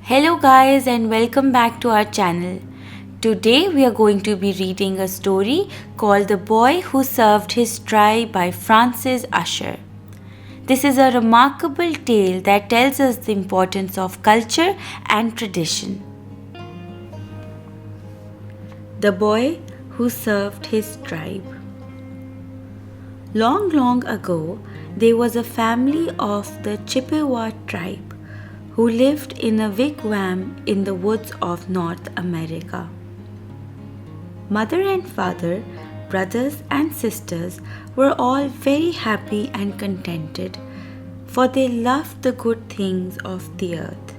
Hello guys and welcome back to our channel. Today we are going to be reading a story called The Boy Who Served His Tribe by Francis Usher. This is a remarkable tale that tells us the importance of culture and tradition. The Boy Who Served His Tribe. Long ago, there was a family of the Chippewa tribe who lived in a wigwam in the woods of North America. Mother and father, brothers and sisters were all very happy and contented, for they loved the good things of the earth.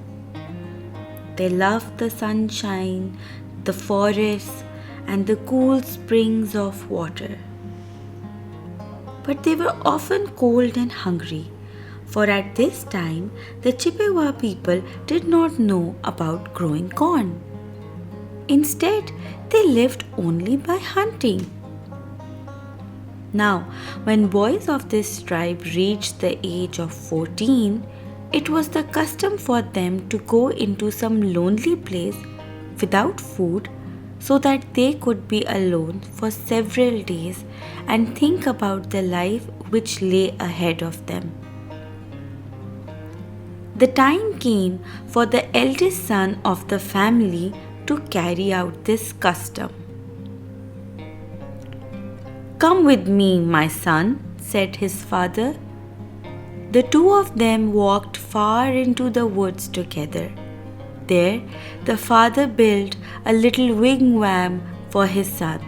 They loved the sunshine, the forests, and the cool springs of water. But they were often cold and hungry, for at this time the Chippewa people did not know about growing corn. Instead, they lived only by hunting. Now, when boys of this tribe reached the age of 14, it was the custom for them to go into some lonely place without food so that they could be alone for several days and think about the life which lay ahead of them. The time came for the eldest son of the family to carry out this custom. "Come with me, my son," said his father. The two of them walked far into the woods together. There, the father built a little wigwam for his son.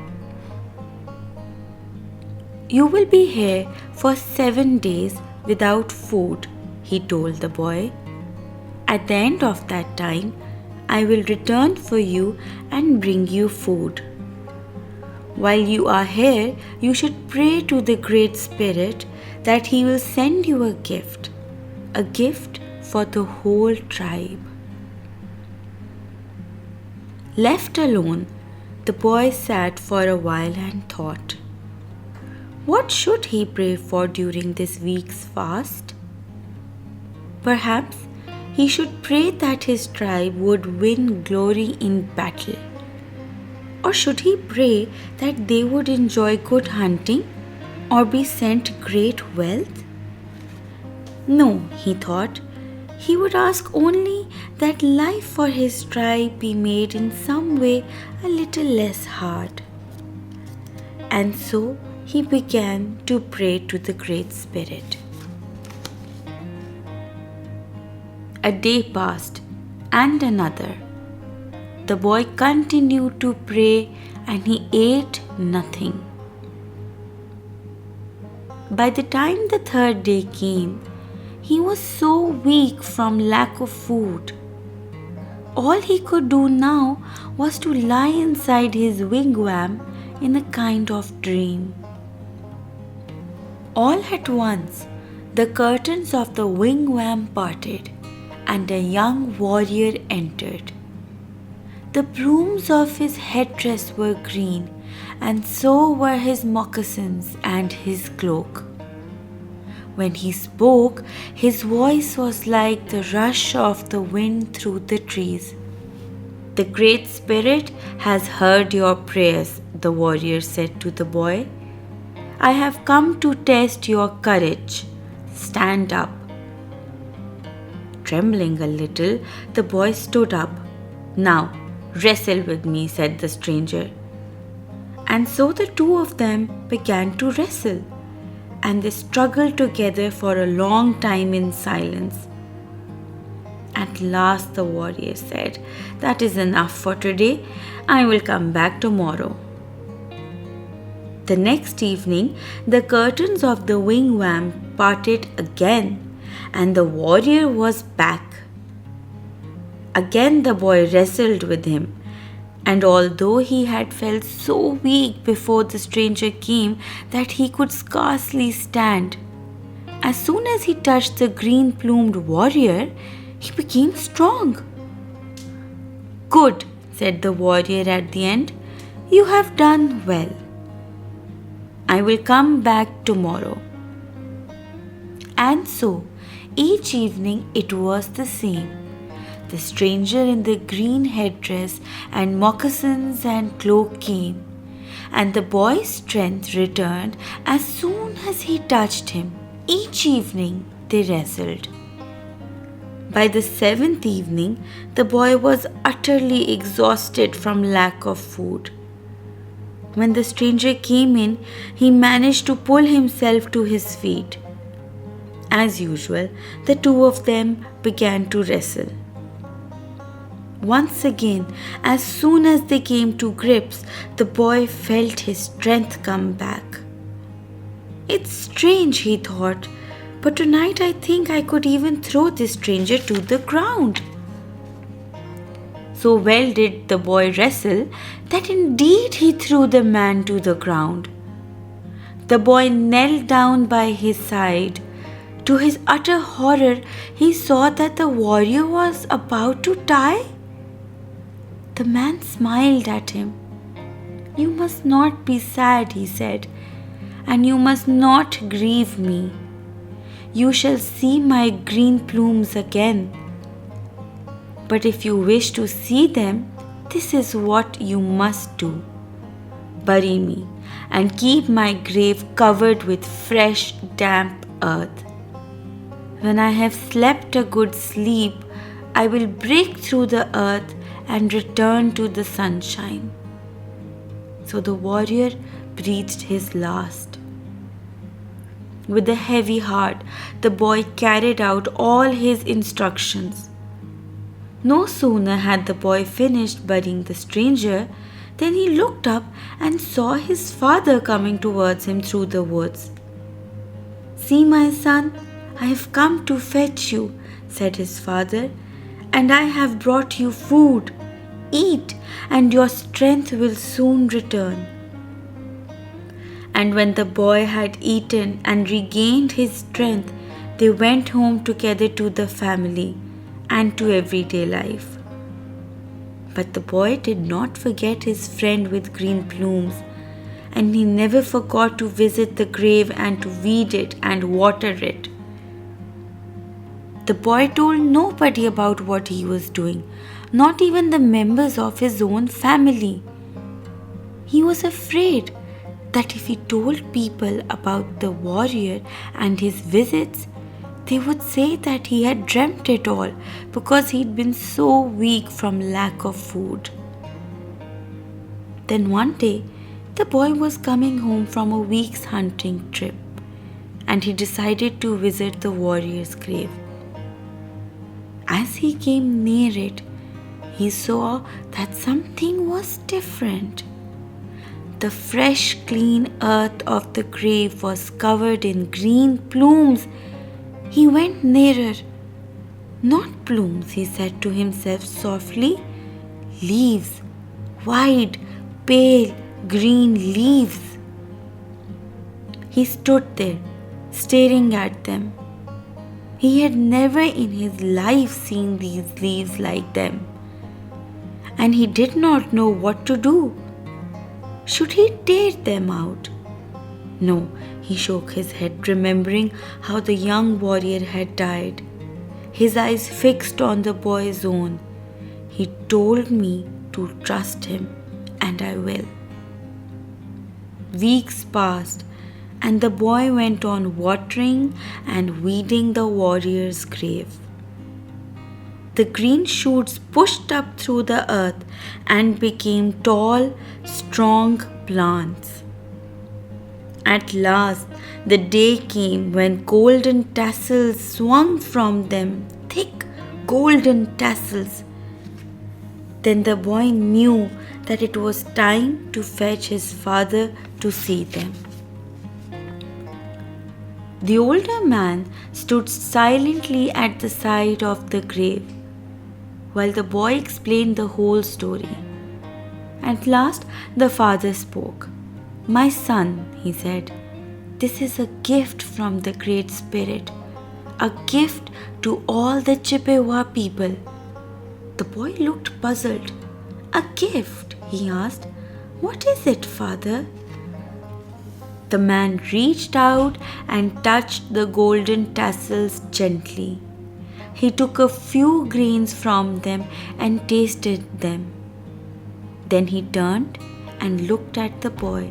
"You will be here for 7 days without food," he told the boy. "At the end of that time, I will return for you and bring you food. While you are here, you should pray to the Great Spirit that He will send you a gift for the whole tribe." Left alone, the boy sat for a while and thought, what should he pray for during this week's fast? Perhaps he should pray that his tribe would win glory in battle. Or should he pray that they would enjoy good hunting or be sent great wealth? No, he thought. He would ask only that life for his tribe be made in some way a little less hard. And so he began to pray to the Great Spirit. A day passed, and another. The boy continued to pray, and he ate nothing. By the time the third day came, he was so weak from lack of food. All he could do now was to lie inside his wigwam in a kind of dream. All at once, the curtains of the wigwam parted, and a young warrior entered. The plumes of his headdress were green, and so were his moccasins and his cloak. When he spoke, his voice was like the rush of the wind through the trees. "The Great Spirit has heard your prayers," the warrior said to the boy. "I have come to test your courage. Stand up." Trembling a little, the boy stood up. "Now, wrestle with me," said the stranger. And so the two of them began to wrestle, and they struggled together for a long time in silence. At last the warrior said, "That is enough for today. I will come back tomorrow." The next evening, the curtains of the wigwam parted again, and the warrior was back. Again the boy wrestled with him, and although he had felt so weak before the stranger came that he could scarcely stand, as soon as he touched the green-plumed warrior, he became strong. "Good," said the warrior at the end. "You have done well. I will come back tomorrow." And so, each evening it was the same. The stranger in the green headdress and moccasins and cloak came, and the boy's strength returned as soon as he touched him. Each evening they wrestled. By the seventh evening, the boy was utterly exhausted from lack of food. When the stranger came in, he managed to pull himself to his feet. As usual, the two of them began to wrestle. Once again, as soon as they came to grips, the boy felt his strength come back. It's strange, he thought, but tonight I think I could even throw this stranger to the ground. So well did the boy wrestle that indeed he threw the man to the ground. The boy knelt down by his side. To his utter horror, he saw that the warrior was about to die. The man smiled at him. "You must not be sad," he said, "and you must not grieve me. You shall see my green plumes again. But if you wish to see them, this is what you must do. Bury me and keep my grave covered with fresh, damp earth. When I have slept a good sleep, I will break through the earth and return to the sunshine." So the warrior breathed his last. With a heavy heart, the boy carried out all his instructions. No sooner had the boy finished burying the stranger than he looked up and saw his father coming towards him through the woods. "See, my son, I have come to fetch you," said his father, "and I have brought you food. Eat, and your strength will soon return." And when the boy had eaten and regained his strength, they went home together to the family and to everyday life. But the boy did not forget his friend with green plumes, and he never forgot to visit the grave and to weed it and water it. The boy told nobody about what he was doing, not even the members of his own family. He was afraid that if he told people about the warrior and his visits, they would say that he had dreamt it all because he'd been so weak from lack of food. Then one day, the boy was coming home from a week's hunting trip, and he decided to visit the warrior's grave. As he came near it, he saw that something was different. The fresh, clean earth of the grave was covered in green plumes. He went nearer. "Not plumes," he said to himself softly. "Leaves, wide, pale, green leaves." He stood there, staring at them. He had never in his life seen these leaves like them, and he did not know what to do. Should he tear them out? No, he shook his head, remembering how the young warrior had died. His eyes fixed on the boy's own. "He told me to trust him, and I will." Weeks passed, and the boy went on watering and weeding the warrior's grave. The green shoots pushed up through the earth and became tall, strong plants. At last, the day came when golden tassels swung from them, thick golden tassels. Then the boy knew that it was time to fetch his father to see them. The older man stood silently at the side of the grave, while the boy explained the whole story. At last, the father spoke. "My son," he said, "this is a gift from the Great Spirit, a gift to all the Chippewa people." The boy looked puzzled. "A gift?" he asked. "What is it, father?" The man reached out and touched the golden tassels gently. he took a few grains from them and tasted them. Then he turned and looked at the boy,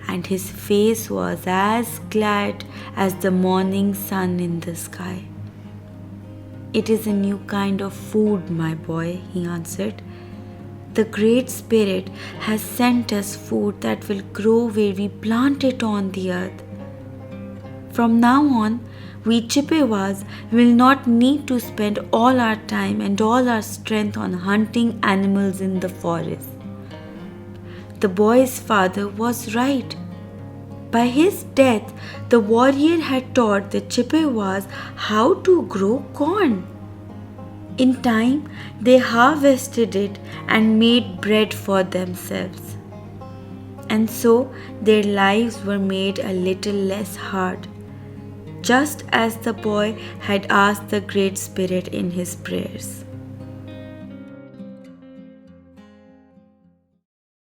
and his face was as glad as the morning sun in the sky. "It is a new kind of food, my boy," he answered. "The Great Spirit has sent us food that will grow where we plant it on the earth. From now on, we Chippewas will not need to spend all our time and all our strength on hunting animals in the forest." The boy's father was right. By his death, the warrior had taught the Chippewas how to grow corn. In time, they harvested it and made bread for themselves. And so their lives were made a little less hard, just as the boy had asked the Great Spirit in his prayers.